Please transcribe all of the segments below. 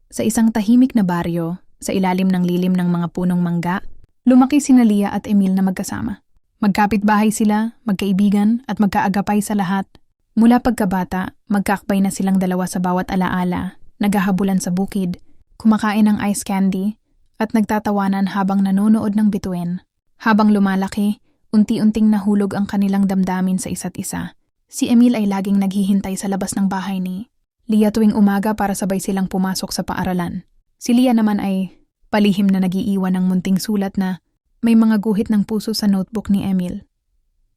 Sa isang tahimik na baryo, sa ilalim ng lilim ng mga punong mangga, lumaki sina Lia at Emil na magkasama. Magkapitbahay sila, magkaibigan at magkaagapay sa lahat. Mula pagkabata, magkakbay na silang dalawa sa bawat alaala, naghahabulan sa bukid, kumakain ng ice candy, at nagtatawanan habang nanonood ng bituin. Habang lumalaki, unti-unting nahulog ang kanilang damdamin sa isa't isa. Si Emil ay laging naghihintay sa labas ng bahay ni Lia tuwing umaga para sabay silang pumasok sa paaralan. Si Lia naman ay palihim na nagiiwan ng munting sulat na may mga guhit ng puso sa notebook ni Emil.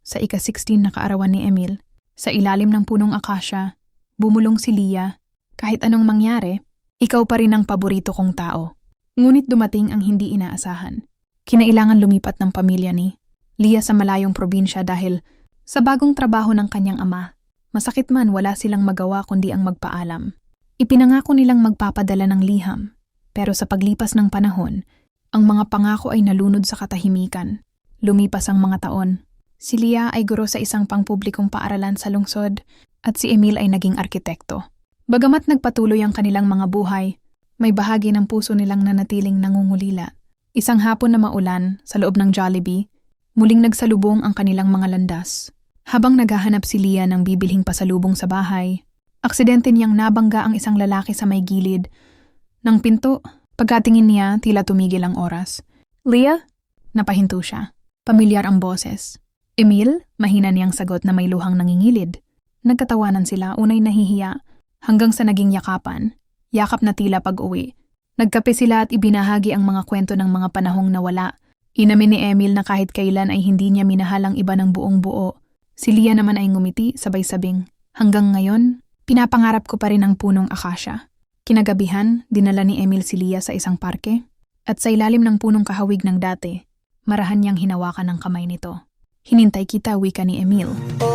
Sa ika-16 na kaarawan ni Emil, sa ilalim ng punong akasya, bumulong si Lia. Kahit anong mangyari, ikaw pa rin ang paborito kong tao. Ngunit dumating ang hindi inaasahan. Kinailangan lumipat ng pamilya ni Lia sa malayong probinsya dahil sa bagong trabaho ng kanyang ama. Masakit man, wala silang magawa kundi ang magpaalam. Ipinangako nilang magpapadala ng liham, pero sa paglipas ng panahon, ang mga pangako ay nalunod sa katahimikan. Lumipas ang mga taon. Si Lia ay guro sa isang pangpublikong paaralan sa lungsod at si Emil ay naging arkitekto. Bagamat nagpatuloy ang kanilang mga buhay, may bahagi ng puso nilang nanatiling nangungulila. Isang hapon na maulan sa loob ng Jollibee, muling nagsalubong ang kanilang mga landas. Habang naghahanap si Lia ng bibilhing pasalubong sa bahay, aksidente niyang nabangga ang isang lalaki sa may gilid ng pinto. Pagkatingin niya, tila tumigil ang oras. "Lia?" Napahinto siya. Pamilyar ang boses. "Emil?" Mahina niyang sagot na may luhang nangingilid. Nagkatawanan sila, unay nahihiya, hanggang sa naging yakapan. Yakap na tila pag-uwi. Nagkape sila at ibinahagi ang mga kwento ng mga panahong nawala. Inamin ni Emil na kahit kailan ay hindi niya minahal ang iba ng buong buo. Si Lia naman ay ngumiti, sabay sabing, "Hanggang ngayon, pinapangarap ko pa rin ang punong akasya." Kinagabihan, dinala ni Emil si Lia sa isang parke, at sa ilalim ng punong kahawig ng dati, marahan niyang hinawakan ang kamay nito. "Hinintay kita," wika ni Emil.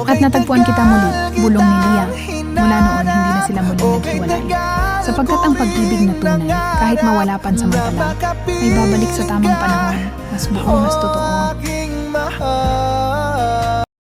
"At natagpuan kita muli," bulong ni Lia. Mula noon, hindi na sila muling naghiwalay. Sapagkat ang pag-ibig na tunay, kahit mawala pansamantala, ay babalik sa tamang panahon, mas buo, mas totoo.